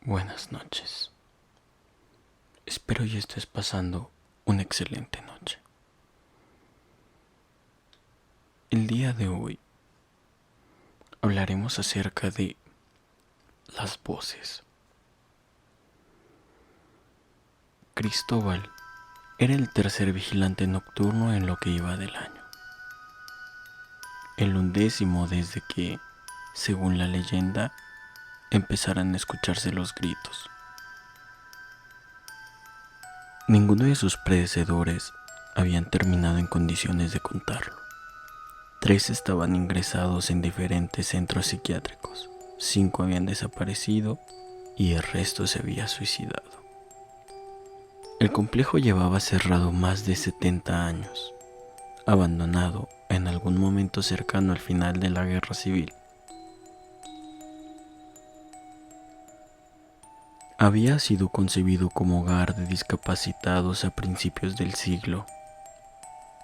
Buenas noches. Espero y estés pasando una excelente noche. El día de hoy hablaremos acerca de las voces. Cristóbal era el tercer vigilante nocturno en lo que iba del año. El 11º desde que, según la leyenda, empezaran a escucharse los gritos. Ninguno de sus predecesores habían terminado en condiciones de contarlo. 3 estaban ingresados en diferentes centros psiquiátricos, 5 habían desaparecido y el resto se había suicidado. El complejo llevaba cerrado más de 70 años, abandonado en algún momento cercano al final de la Guerra Civil. Había sido concebido como hogar de discapacitados a principios del siglo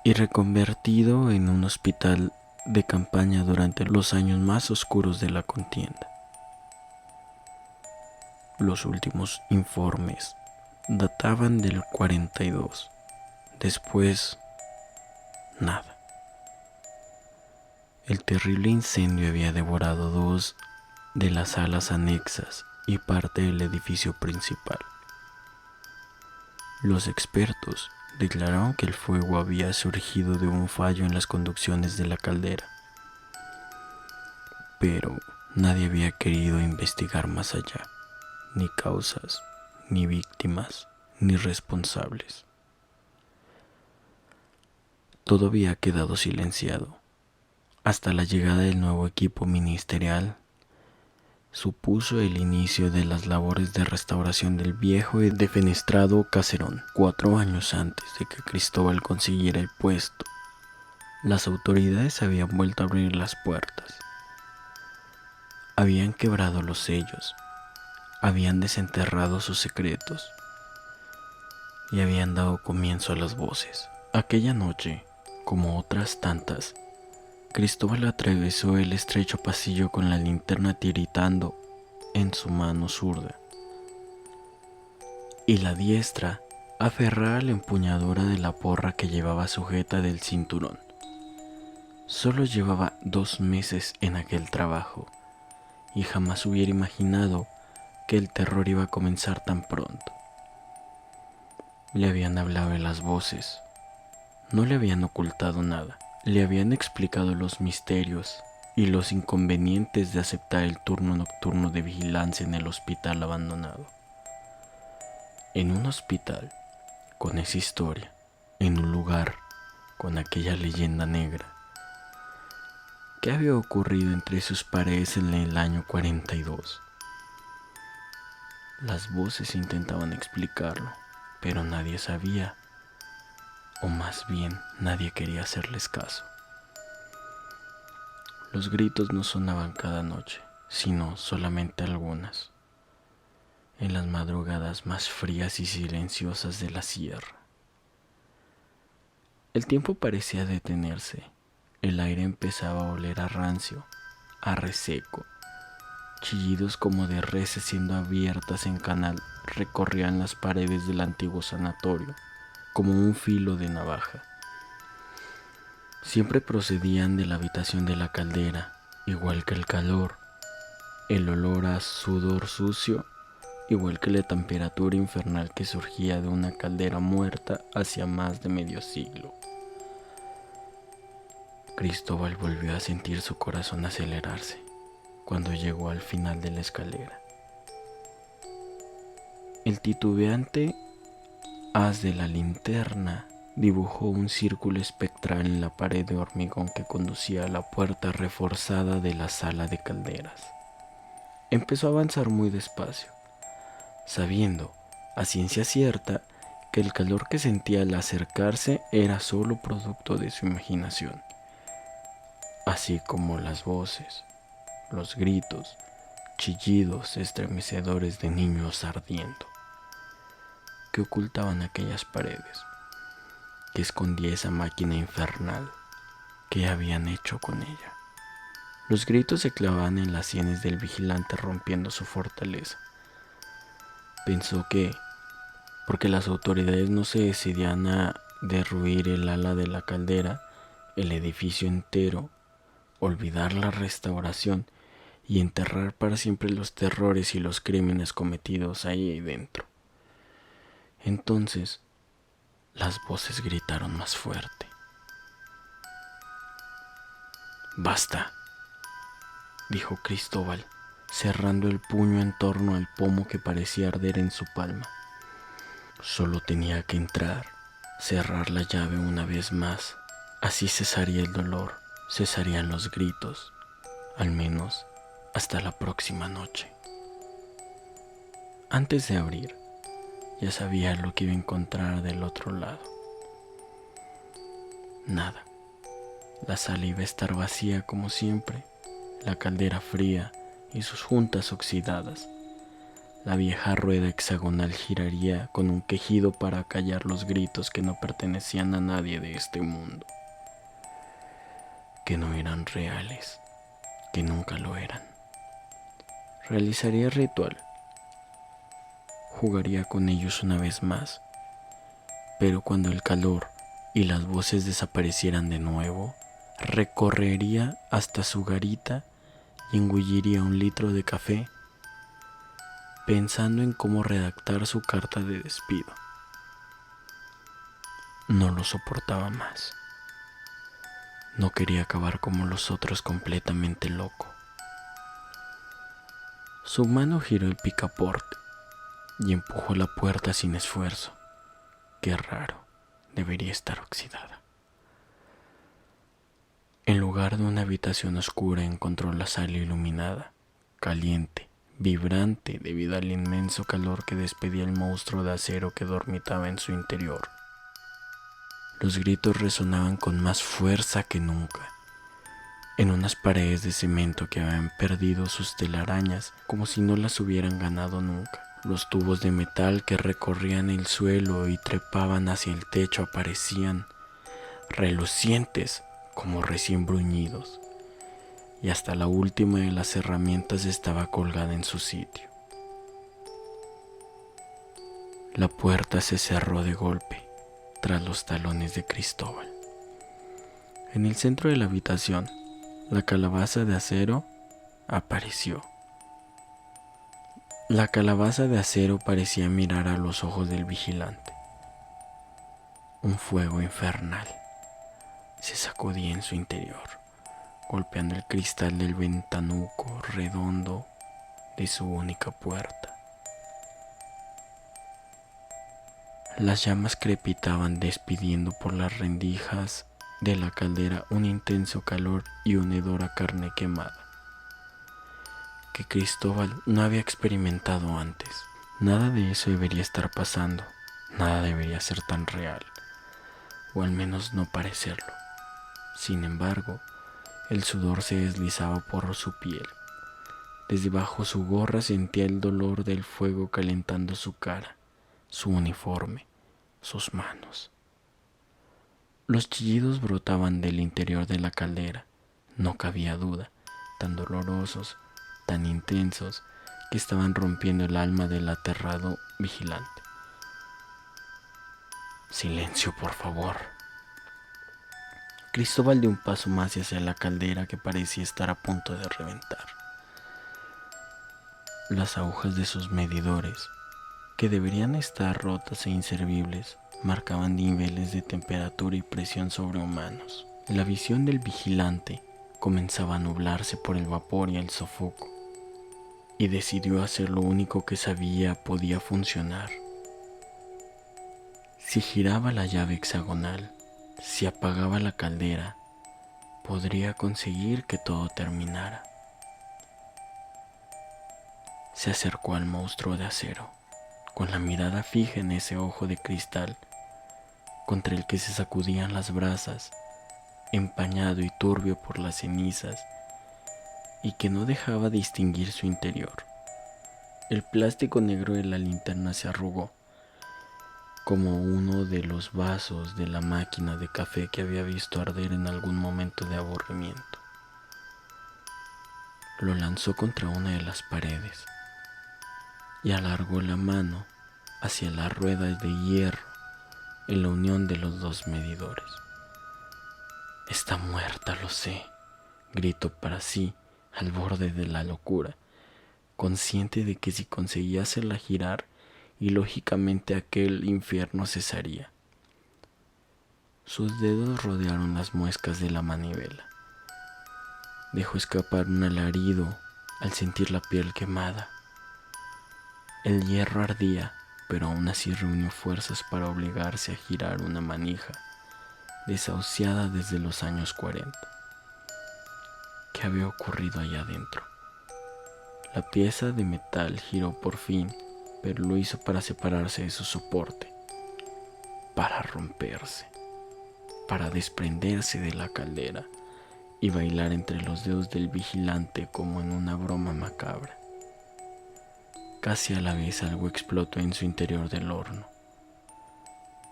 y reconvertido en un hospital de campaña durante los años más oscuros de la contienda. Los últimos informes databan del 42. Después, nada. El terrible incendio había devorado 2 de las salas anexas y parte del edificio principal. Los expertos declararon que el fuego había surgido de un fallo en las conducciones de la caldera, pero nadie había querido investigar más allá, ni causas, ni víctimas, ni responsables. Todo había quedado silenciado, hasta la llegada del nuevo equipo ministerial. Supuso el inicio de las labores de restauración del viejo y defenestrado caserón. 4 años antes de que Cristóbal consiguiera el puesto, las autoridades habían vuelto a abrir las puertas. Habían quebrado los sellos, habían desenterrado sus secretos y habían dado comienzo a las voces. Aquella noche, como otras tantas, Cristóbal atravesó el estrecho pasillo con la linterna tiritando en su mano zurda y la diestra aferrada a la empuñadura de la porra que llevaba sujeta del cinturón. Solo llevaba 2 meses en aquel trabajo y jamás hubiera imaginado que el terror iba a comenzar tan pronto. Le habían hablado de las voces, no le habían ocultado nada. Le habían explicado los misterios y los inconvenientes de aceptar el turno nocturno de vigilancia en el hospital abandonado. En un hospital con esa historia, en un lugar con aquella leyenda negra. ¿Qué había ocurrido entre sus paredes en el año 42? Las voces intentaban explicarlo, pero nadie sabía. O más bien, nadie quería hacerles caso. Los gritos no sonaban cada noche, sino solamente algunas, en las madrugadas más frías y silenciosas de la sierra. El tiempo parecía detenerse, el aire empezaba a oler a rancio, a reseco. Chillidos como de reses siendo abiertas en canal recorrían las paredes del antiguo sanatorio, como un filo de navaja. Siempre procedían de la habitación de la caldera, igual que el calor, el olor a sudor sucio, igual que la temperatura infernal que surgía de una caldera muerta hacía más de medio siglo. Cristóbal volvió a sentir su corazón acelerarse cuando llegó al final de la escalera. El titubeante haz de la linterna dibujó un círculo espectral en la pared de hormigón que conducía a la puerta reforzada de la sala de calderas. Empezó a avanzar muy despacio, sabiendo, a ciencia cierta, que el calor que sentía al acercarse era solo producto de su imaginación, así como las voces, los gritos, chillidos estremecedores de niños ardiendo, que ocultaban aquellas paredes, que escondía esa máquina infernal que habían hecho con ella. Los gritos se clavaban en las sienes del vigilante rompiendo su fortaleza. Pensó que, porque las autoridades no se decidían a derruir el ala de la caldera, el edificio entero, olvidar la restauración y enterrar para siempre los terrores y los crímenes cometidos ahí dentro. Entonces, las voces gritaron más fuerte. «Basta», dijo Cristóbal, cerrando el puño en torno al pomo que parecía arder en su palma. Solo tenía que entrar, cerrar la llave una vez más. Así cesaría el dolor, cesarían los gritos, al menos hasta la próxima noche. Antes de abrir, ya sabía lo que iba a encontrar del otro lado. Nada. La sala iba a estar vacía como siempre, la caldera fría y sus juntas oxidadas. La vieja rueda hexagonal giraría con un quejido para acallar los gritos que no pertenecían a nadie de este mundo, que no eran reales, que nunca lo eran. Realizaría el ritual, jugaría con ellos una vez más, pero cuando el calor y las voces desaparecieran de nuevo, recorrería hasta su garita y engulliría 1 litro de café, pensando en cómo redactar su carta de despido. No lo soportaba más. No quería acabar como los otros, completamente loco. Su mano giró el picaporte y empujó la puerta sin esfuerzo. Qué raro, debería estar oxidada. En lugar de una habitación oscura encontró la sala iluminada, caliente, vibrante debido al inmenso calor que despedía el monstruo de acero que dormitaba en su interior. Los gritos resonaban con más fuerza que nunca, en unas paredes de cemento que habían perdido sus telarañas como si no las hubieran ganado nunca. Los tubos de metal que recorrían el suelo y trepaban hacia el techo aparecían relucientes como recién bruñidos, y hasta la última de las herramientas estaba colgada en su sitio. La puerta se cerró de golpe tras los talones de Cristóbal. En el centro de la habitación, la calabaza de acero apareció. La calabaza de acero parecía mirar a los ojos del vigilante. Un fuego infernal se sacudía en su interior, golpeando el cristal del ventanuco redondo de su única puerta. Las llamas crepitaban, despidiendo por las rendijas de la caldera un intenso calor y un hedor a carne quemada que Cristóbal no había experimentado antes. Nada de eso debería estar pasando, nada debería ser tan real, o al menos no parecerlo. Sin embargo, el sudor se deslizaba por su piel. Desde bajo su gorra sentía el dolor del fuego calentando su cara, su uniforme, sus manos. Los chillidos brotaban del interior de la caldera, no cabía duda, tan dolorosos, tan intensos, que estaban rompiendo el alma del aterrado vigilante. «Silencio, por favor». Cristóbal dio un paso más hacia la caldera que parecía estar a punto de reventar. Las agujas de sus medidores, que deberían estar rotas e inservibles, marcaban niveles de temperatura y presión sobrehumanos. La visión del vigilante comenzaba a nublarse por el vapor y el sofoco, y decidió hacer lo único que sabía podía funcionar. Si giraba la llave hexagonal, si apagaba la caldera, podría conseguir que todo terminara. Se acercó al monstruo de acero, con la mirada fija en ese ojo de cristal contra el que se sacudían las brasas, empañado y turbio por las cenizas, y que no dejaba distinguir su interior. El plástico negro de la linterna se arrugó, como uno de los vasos de la máquina de café que había visto arder en algún momento de aburrimiento. Lo lanzó contra una de las paredes. y alargó la mano hacia la rueda de hierro en la unión de los dos medidores. Está muerta, lo sé, gritó para sí al borde de la locura, consciente de que si conseguía hacerla girar, y lógicamente aquel infierno cesaría. Sus dedos rodearon las muescas de la manivela. Dejó escapar un alarido al sentir la piel quemada. El hierro ardía, pero aún así reunió fuerzas para obligarse a girar una manija desahuciada desde los años 40. ¿Qué había ocurrido allá adentro? La pieza de metal giró por fin, pero lo hizo para separarse de su soporte, para romperse, para desprenderse de la caldera y bailar entre los dedos del vigilante como en una broma macabra. Casi a la vez algo explotó en su interior del horno.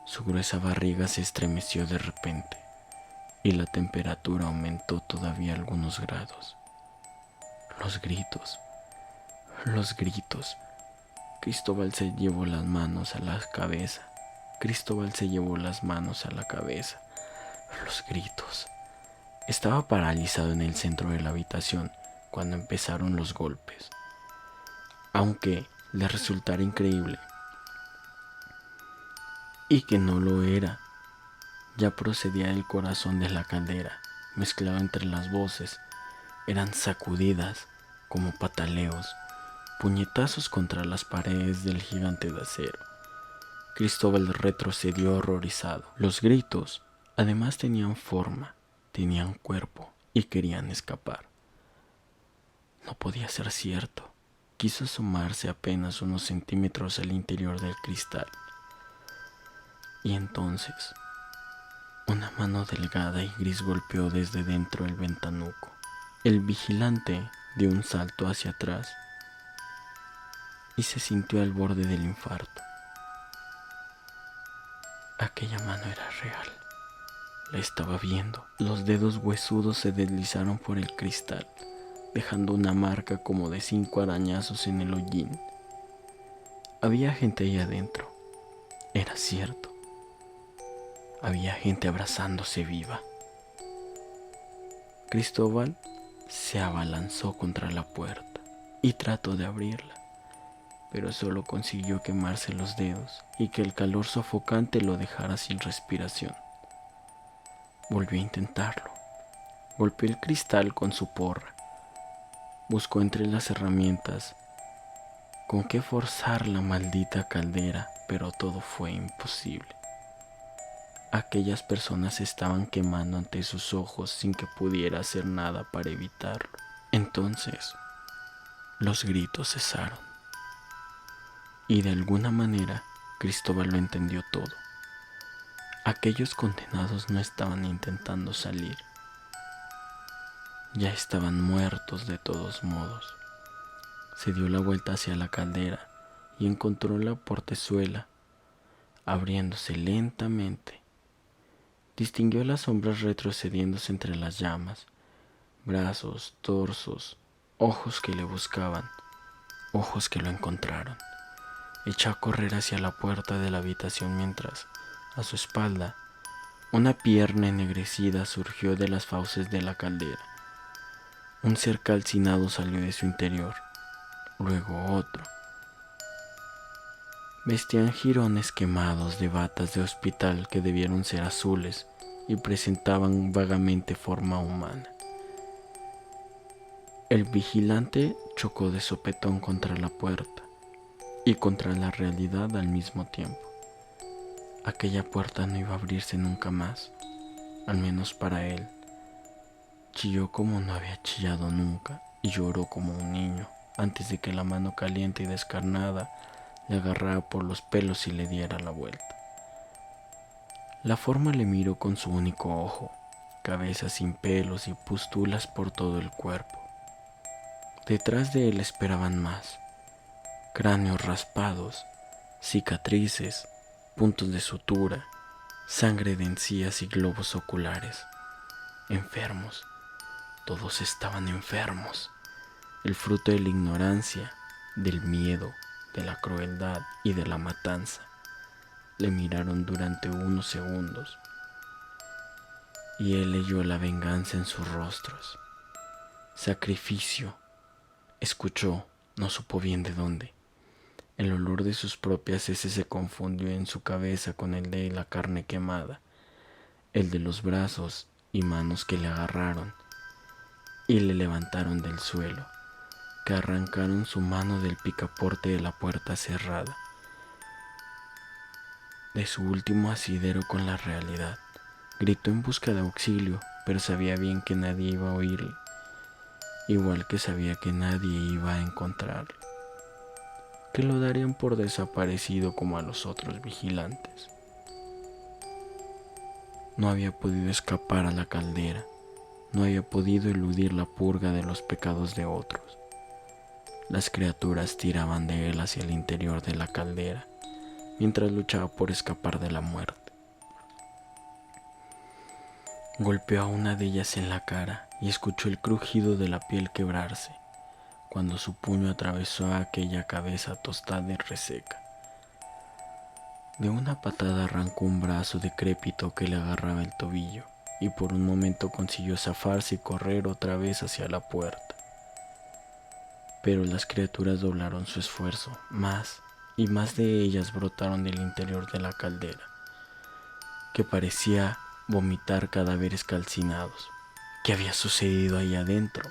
Su gruesa barriga se estremeció de repente y la temperatura aumentó todavía algunos grados. Los gritos, los gritos. Cristóbal se llevó las manos a la cabeza. Cristóbal se llevó las manos a la cabeza. Los gritos. Estaba paralizado en el centro de la habitación cuando empezaron los golpes. Aunque le resultara increíble, y que no lo era, ya procedía del corazón de la caldera, mezclado entre las voces. Eran sacudidas como pataleos, puñetazos contra las paredes del gigante de acero. Cristóbal retrocedió horrorizado. Los gritos, además, tenían forma, tenían cuerpo y querían escapar. No podía ser cierto. Quiso asomarse apenas unos centímetros al interior del cristal. Y entonces, una mano delgada y gris golpeó desde dentro el ventanuco. El vigilante dio un salto hacia atrás y se sintió al borde del infarto. Aquella mano era real. La estaba viendo. Los dedos huesudos se deslizaron por el cristal, dejando una marca como de 5 arañazos en el hollín. Había gente ahí adentro. Era cierto. Había gente abrazándose viva. Cristóbal se abalanzó contra la puerta y trató de abrirla, pero solo consiguió quemarse los dedos y que el calor sofocante lo dejara sin respiración. Volvió a intentarlo. Golpeó el cristal con su porra. Buscó entre las herramientas con qué forzar la maldita caldera, pero todo fue imposible. Aquellas personas se estaban quemando ante sus ojos sin que pudiera hacer nada para evitarlo. Entonces, los gritos cesaron. Y de alguna manera, Cristóbal lo entendió todo. Aquellos condenados no estaban intentando salir. Ya estaban muertos de todos modos. Se dio la vuelta hacia la caldera y encontró la portezuela abriéndose lentamente. Distinguió las sombras retrocediéndose entre las llamas, brazos, torsos, ojos que le buscaban, ojos que lo encontraron. Echó a correr hacia la puerta de la habitación mientras, a su espalda, una pierna ennegrecida surgió de las fauces de la caldera. Un ser calcinado salió de su interior, luego otro. Vestían jirones quemados de batas de hospital que debieron ser azules y presentaban vagamente forma humana. El vigilante chocó de sopetón contra la puerta y contra la realidad al mismo tiempo. Aquella puerta no iba a abrirse nunca más, al menos para él. Chilló como no había chillado nunca y lloró como un niño antes de que la mano caliente y descarnada le agarrara por los pelos y le diera la vuelta. La forma le miró con su único ojo, cabeza sin pelos y pústulas por todo el cuerpo. Detrás de él esperaban más: cráneos raspados, cicatrices, puntos de sutura, sangre de encías y globos oculares. Enfermos, todos estaban enfermos, el fruto de la ignorancia, del miedo, de la crueldad y de la matanza. Le miraron durante unos segundos y él leyó la venganza en sus rostros. Sacrificio, escuchó, no supo bien de dónde. El olor de sus propias heces se confundió en su cabeza con el de la carne quemada, el de los brazos y manos que le agarraron y le levantaron del suelo, que arrancaron su mano del picaporte de la puerta cerrada, de su último asidero con la realidad. Gritó en busca de auxilio, pero sabía bien que nadie iba a oírle, igual que sabía que nadie iba a encontrarlo, que lo darían por desaparecido como a los otros vigilantes. No había podido escapar a la caldera, no había podido eludir la purga de los pecados de otros. Las criaturas tiraban de él hacia el interior de la caldera, mientras luchaba por escapar de la muerte. Golpeó a una de ellas en la cara y escuchó el crujido de la piel quebrarse, cuando su puño atravesó aquella cabeza tostada y reseca. De una patada arrancó un brazo decrépito que le agarraba el tobillo, y por un momento consiguió zafarse y correr otra vez hacia la puerta. Pero las criaturas doblaron su esfuerzo, más y más de ellas brotaron del interior de la caldera, que parecía vomitar cadáveres calcinados. ¿Qué había sucedido ahí adentro?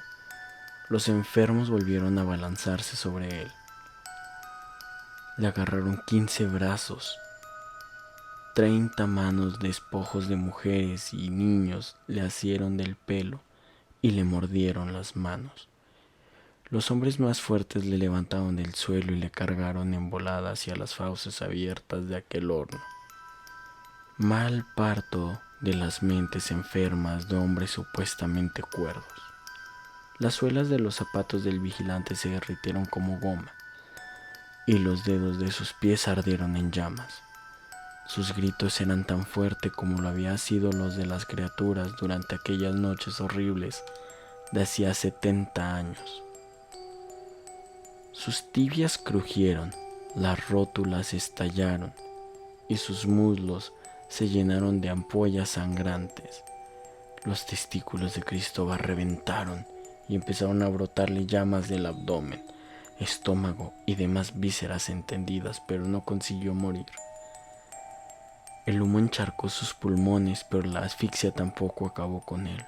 Los enfermos volvieron a abalanzarse sobre él. Le agarraron 15 brazos, 30 manos, despojos de mujeres y niños le asieron del pelo y le mordieron las manos. Los hombres más fuertes le levantaron del suelo y le cargaron en volada hacia las fauces abiertas de aquel horno. Mal parto de las mentes enfermas de hombres supuestamente cuerdos. Las suelas de los zapatos del vigilante se derritieron como goma y los dedos de sus pies ardieron en llamas. Sus gritos eran tan fuertes como lo habían sido los de las criaturas durante aquellas noches horribles de hacía 70 años. Sus tibias crujieron, las rótulas estallaron y sus muslos se llenaron de ampollas sangrantes. Los testículos de Cristóbal reventaron y empezaron a brotarle llamas del abdomen, estómago y demás vísceras entendidas, pero no consiguió morir. El humo encharcó sus pulmones, pero la asfixia tampoco acabó con él.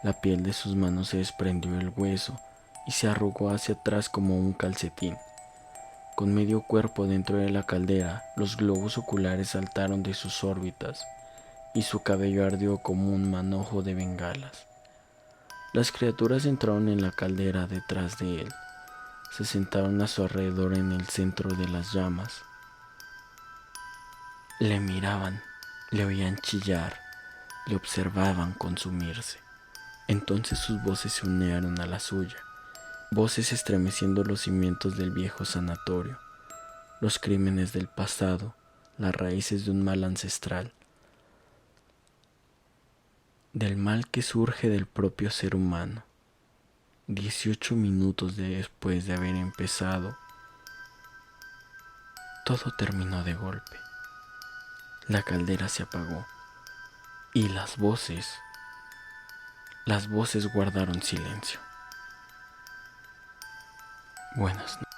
La piel de sus manos se desprendió del hueso y se arrugó hacia atrás como un calcetín. Con medio cuerpo dentro de la caldera, los globos oculares saltaron de sus órbitas y su cabello ardió como un manojo de bengalas. Las criaturas entraron en la caldera detrás de él. Se sentaron a su alrededor en el centro de las llamas. Le miraban, le oían chillar, le observaban consumirse. Entonces sus voces se unieron a la suya, voces estremeciendo los cimientos del viejo sanatorio, los crímenes del pasado, las raíces de un mal ancestral, del mal que surge del propio ser humano. 18 minutos después de haber empezado, todo terminó de golpe. La caldera se apagó y las voces guardaron silencio. Buenas noches.